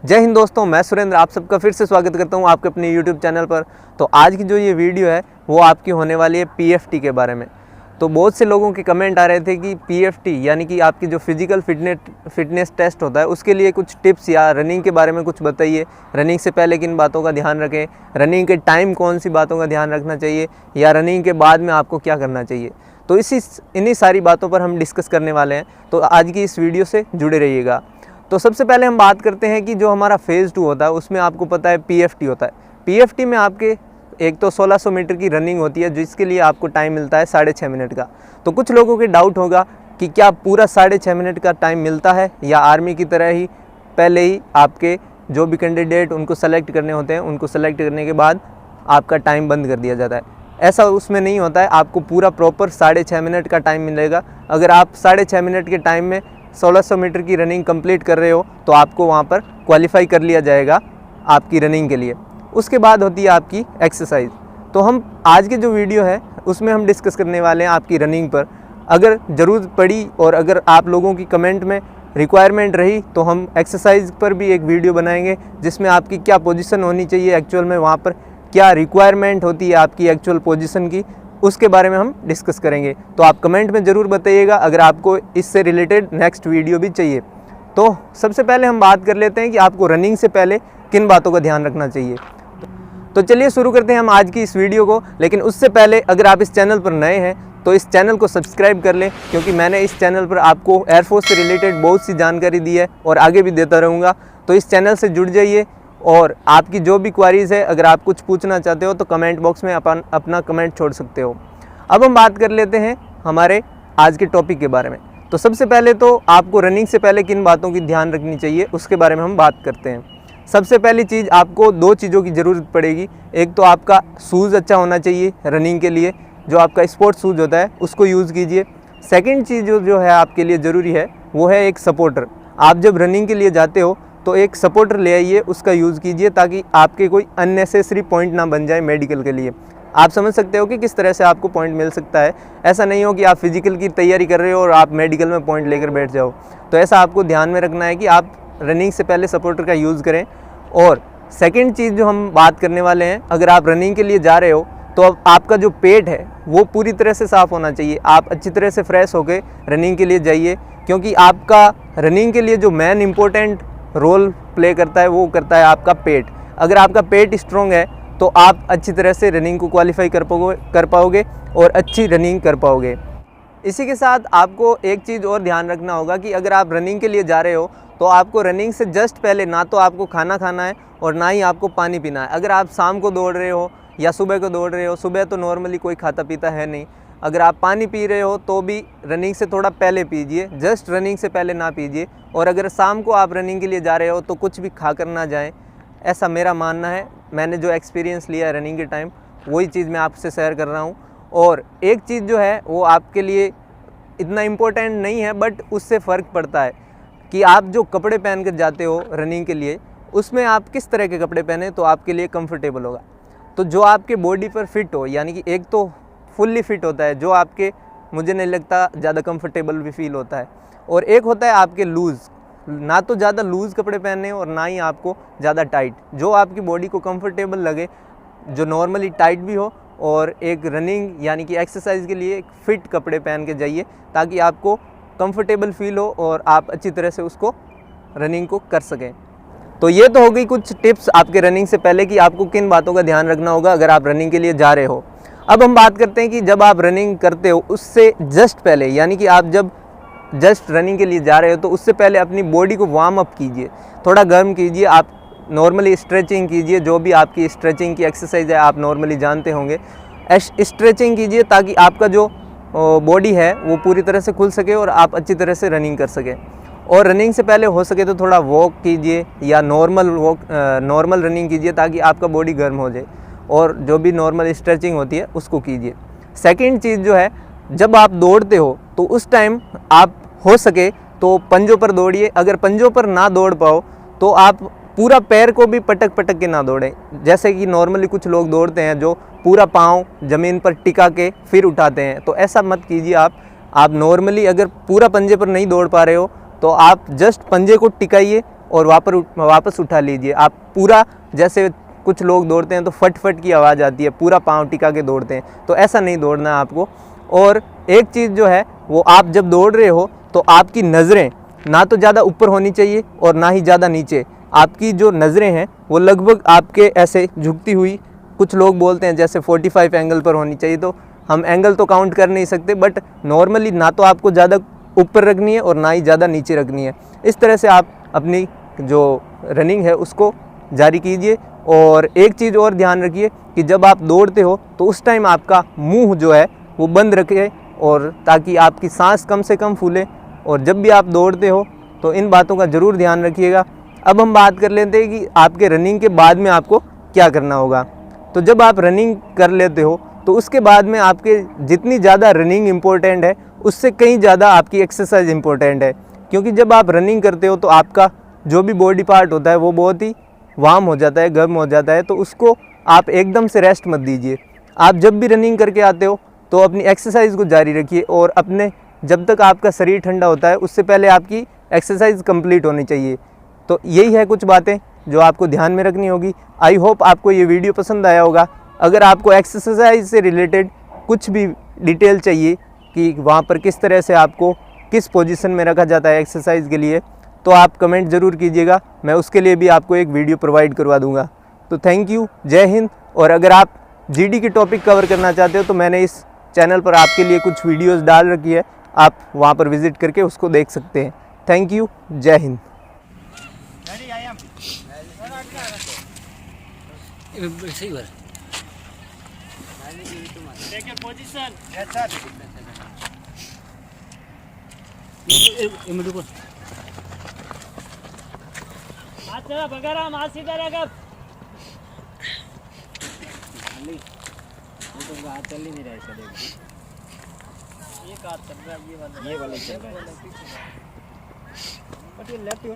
जय हिंद दोस्तों, मैं सुरेंद्र आप सबका फिर से स्वागत करता हूं आपके अपने YouTube चैनल पर। तो आज की जो ये वीडियो है वो आपकी होने वाली है PFT के बारे में। तो बहुत से लोगों के कमेंट आ रहे थे कि PFT यानी कि आपकी जो फिजिकल फिटनेस टेस्ट होता है उसके लिए कुछ टिप्स या रनिंग के बारे में कुछ बताइए। रनिंग से पहले किन बातों का ध्यान रखें, रनिंग के टाइम कौन सी बातों का ध्यान रखना चाहिए या रनिंग के बाद में आपको क्या करना चाहिए। तो इन्हीं सारी बातों पर हम डिस्कस करने वाले हैं। तो आज की इस वीडियो से जुड़े रहिएगा। तो सबसे पहले हम बात करते हैं कि जो हमारा फेज़ 2 होता है उसमें आपको पता है PFT होता है। PFT में आपके एक तो 1600 मीटर की रनिंग होती है जिसके लिए आपको टाइम मिलता है 6.5 मिनट का। तो कुछ लोगों के डाउट होगा कि क्या पूरा 6.5 मिनट का टाइम मिलता है या आर्मी की तरह ही पहले ही आपके जो भी कैंडिडेट उनको सेलेक्ट करने होते हैं उनको सेलेक्ट करने के बाद आपका टाइम बंद कर दिया जाता है। ऐसा उसमें नहीं होता है, आपको पूरा प्रॉपर 6.5 मिनट का टाइम मिलेगा। अगर आप 6.5 मिनट के टाइम में 1600 मीटर की रनिंग कंप्लीट कर रहे हो तो आपको वहाँ पर क्वालिफाई कर लिया जाएगा आपकी रनिंग के लिए। उसके बाद होती है आपकी एक्सरसाइज। तो हम आज के जो वीडियो है उसमें हम डिस्कस करने वाले हैं आपकी रनिंग पर। अगर ज़रूरत पड़ी और अगर आप लोगों की कमेंट में रिक्वायरमेंट रही तो हम एक्सरसाइज पर भी एक वीडियो बनाएंगे जिसमें आपकी क्या पोजीशन होनी चाहिए, एक्चुअल में वहाँ पर क्या रिक्वायरमेंट होती है आपकी एक्चुअल पोजीशन की, उसके बारे में हम डिस्कस करेंगे। तो आप कमेंट में ज़रूर बताइएगा अगर आपको इससे रिलेटेड नेक्स्ट वीडियो भी चाहिए। तो सबसे पहले हम बात कर लेते हैं कि आपको रनिंग से पहले किन बातों का ध्यान रखना चाहिए। तो चलिए शुरू करते हैं हम आज की इस वीडियो को। लेकिन उससे पहले अगर आप इस चैनल पर नए हैं तो इस चैनल को सब्सक्राइब कर लें, क्योंकि मैंने इस चैनल पर आपको एयरफोर्स से रिलेटेड बहुत सी जानकारी दी है और आगे भी देता रहूँगा। तो इस चैनल से जुड़ जाइए और आपकी जो भी क्वारीज़ है, अगर आप कुछ पूछना चाहते हो तो कमेंट बॉक्स में अपना कमेंट छोड़ सकते हो। अब हम बात कर लेते हैं हमारे आज के टॉपिक के बारे में। तो सबसे पहले तो आपको रनिंग से पहले किन बातों की ध्यान रखनी चाहिए उसके बारे में हम बात करते हैं। सबसे पहली चीज़, आपको दो चीज़ों की ज़रूरत पड़ेगी। एक तो आपका शूज़ अच्छा होना चाहिए रनिंग के लिए, जो आपका स्पोर्ट्स शूज़ होता है उसको यूज़ कीजिए। सेकेंड चीज़ जो है आपके लिए ज़रूरी है वो है एक सपोर्टर। आप जब रनिंग के लिए जाते हो तो एक सपोर्टर ले आइए, उसका यूज़ कीजिए ताकि आपके कोई अननेसेसरी पॉइंट ना बन जाए मेडिकल के लिए। आप समझ सकते हो कि किस तरह से आपको पॉइंट मिल सकता है। ऐसा नहीं हो कि आप फिजिकल की तैयारी कर रहे हो और आप मेडिकल में पॉइंट लेकर बैठ जाओ। तो ऐसा आपको ध्यान में रखना है कि आप रनिंग से पहले सपोर्टर का यूज़ करें। और सेकेंड चीज़ जो हम बात करने वाले हैं, अगर आप रनिंग के लिए जा रहे हो तो अब आपका जो पेट है वो पूरी तरह से साफ़ होना चाहिए। आप अच्छी तरह से फ्रेश होकर रनिंग के लिए जाइए, क्योंकि आपका रनिंग के लिए जो मेन इम्पोर्टेंट रोल प्ले करता है वो करता है आपका पेट। अगर आपका पेट स्ट्रॉन्ग है तो आप अच्छी तरह से रनिंग को क्वालिफाई कर पाओगे और अच्छी रनिंग कर पाओगे। इसी के साथ आपको एक चीज़ और ध्यान रखना होगा कि अगर आप रनिंग के लिए जा रहे हो तो आपको रनिंग से जस्ट पहले ना तो आपको खाना खाना है और ना ही आपको पानी पीना है। अगर आप शाम को दौड़ रहे हो या सुबह को दौड़ रहे हो, सुबह तो नॉर्मली कोई खाता पीता है नहीं, अगर आप पानी पी रहे हो तो भी रनिंग से थोड़ा पहले पीजिए, जस्ट रनिंग से पहले ना पीजिए। और अगर शाम को आप रनिंग के लिए जा रहे हो तो कुछ भी खा कर ना जाएँ, ऐसा मेरा मानना है। मैंने जो एक्सपीरियंस लिया है रनिंग के टाइम वही चीज़ मैं आपसे शेयर कर रहा हूँ। और एक चीज़ जो है वो आपके लिए इतना इम्पोर्टेंट नहीं है, बट उससे फ़र्क पड़ता है कि आप जो कपड़े पहन कर जाते हो रनिंग के लिए उसमें आप किस तरह के कपड़े पहने तो आपके लिए कंफर्टेबल होगा। तो जो आपके बॉडी पर फिट हो, यानी कि एक तो फुल्ली फिट होता है जो आपके, मुझे नहीं लगता ज़्यादा कंफर्टेबल भी फील होता है, और एक होता है आपके लूज़। ना तो ज़्यादा लूज़ कपड़े पहने और ना ही आपको ज़्यादा टाइट, जो आपकी बॉडी को कंफर्टेबल लगे, जो नॉर्मली टाइट भी हो। और एक रनिंग यानी कि एक्सरसाइज के लिए एक फ़िट कपड़े पहन के जाइए ताकि आपको कंफर्टेबल फील हो और आप अच्छी तरह से उसको रनिंग को कर सकें। तो ये तो हो गई कुछ टिप्स आपके रनिंग से पहले कि आपको किन बातों का ध्यान रखना होगा अगर आप रनिंग के लिए जा रहे हो। अब हम बात करते हैं कि जब आप रनिंग करते हो उससे जस्ट पहले, यानी कि आप जब जस्ट रनिंग के लिए जा रहे हो तो उससे पहले अपनी बॉडी को वार्म अप कीजिए, थोड़ा गर्म कीजिए। आप नॉर्मली स्ट्रेचिंग कीजिए, जो भी आपकी स्ट्रेचिंग की एक्सरसाइज है आप नॉर्मली जानते होंगे, स्ट्रेचिंग कीजिए ताकि आपका जो बॉडी है वो पूरी तरह से खुल सके और आप अच्छी तरह से रनिंग कर सकें। और रनिंग से पहले हो सके तो थोड़ा वॉक कीजिए या नॉर्मल रनिंग कीजिए ताकि आपका बॉडी गर्म हो जाए, और जो भी नॉर्मल स्ट्रेचिंग होती है उसको कीजिए। सेकंड चीज़ जो है, जब आप दौड़ते हो तो उस टाइम आप हो सके तो पंजों पर दौड़िए। अगर पंजों पर ना दौड़ पाओ तो आप पूरा पैर को भी पटक पटक के ना दौड़ें, जैसे कि नॉर्मली कुछ लोग दौड़ते हैं जो पूरा पाँव ज़मीन पर टिका के फिर उठाते हैं। तो ऐसा मत कीजिए। आप नॉर्मली अगर पूरा पंजे पर नहीं दौड़ पा रहे हो तो आप जस्ट पंजे को टिकाइए और वापस उठा लीजिए। आप पूरा, जैसे कुछ लोग दौड़ते हैं तो फट फट की आवाज़ आती है, पूरा पाँव टिका के दौड़ते हैं, तो ऐसा नहीं दौड़ना है आपको। और एक चीज़ जो है वो, आप जब दौड़ रहे हो तो आपकी नज़रें ना तो ज़्यादा ऊपर होनी चाहिए और ना ही ज़्यादा नीचे। आपकी जो नज़रें हैं वो लगभग आपके ऐसे झुकती हुई, कुछ लोग बोलते हैं जैसे 45 एंगल पर होनी चाहिए, तो हम एंगल तो काउंट कर नहीं सकते, बट नॉर्मली ना तो आपको ज़्यादा ऊपर रखनी है और ना ही ज़्यादा नीचे रखनी है। इस तरह से आप अपनी जो रनिंग है उसको जारी कीजिए। और एक चीज़ और ध्यान रखिए कि जब आप दौड़ते हो तो उस टाइम आपका मुंह जो है वो बंद रखें, और ताकि आपकी सांस कम से कम फूले। और जब भी आप दौड़ते हो तो इन बातों का ज़रूर ध्यान रखिएगा। अब हम बात कर लेते हैं कि आपके रनिंग के बाद में आपको क्या करना होगा। तो जब आप रनिंग कर लेते हो तो उसके बाद में आपके जितनी ज़्यादा रनिंग इम्पोर्टेंट है उससे कहीं ज़्यादा आपकी एक्सरसाइज इम्पोर्टेंट है। क्योंकि जब आप रनिंग करते हो तो आपका जो भी बॉडी पार्ट होता है वो बहुत ही वार्म हो जाता है, गर्म हो जाता है, तो उसको आप एकदम से रेस्ट मत दीजिए। आप जब भी रनिंग करके आते हो तो अपनी एक्सरसाइज को जारी रखिए, और अपने जब तक आपका शरीर ठंडा होता है उससे पहले आपकी एक्सरसाइज कंप्लीट होनी चाहिए। तो यही है कुछ बातें जो आपको ध्यान में रखनी होगी। आई होप आपको ये वीडियो पसंद आया होगा। अगर आपको एक्सरसाइज से रिलेटेड कुछ भी डिटेल चाहिए कि वहाँ पर किस तरह से आपको किस पोजीशन में रखा जाता है एक्सरसाइज के लिए, तो आप कमेंट ज़रूर कीजिएगा, मैं उसके लिए भी आपको एक वीडियो प्रोवाइड करवा दूंगा। तो थैंक यू, जय हिंद। और अगर आप जीडी की टॉपिक कवर करना चाहते हो तो मैंने इस चैनल पर आपके लिए कुछ वीडियोस डाल रखी है, आप वहाँ पर विज़िट करके उसको देख सकते हैं। थैंक यू, जय हिंद। चला बगारा मां सीधा रखा तो हाथ चल ही नहीं रहा है। एक हाथ चल रहा है, ये वाला चल रहा है, बट ये लेफ्ट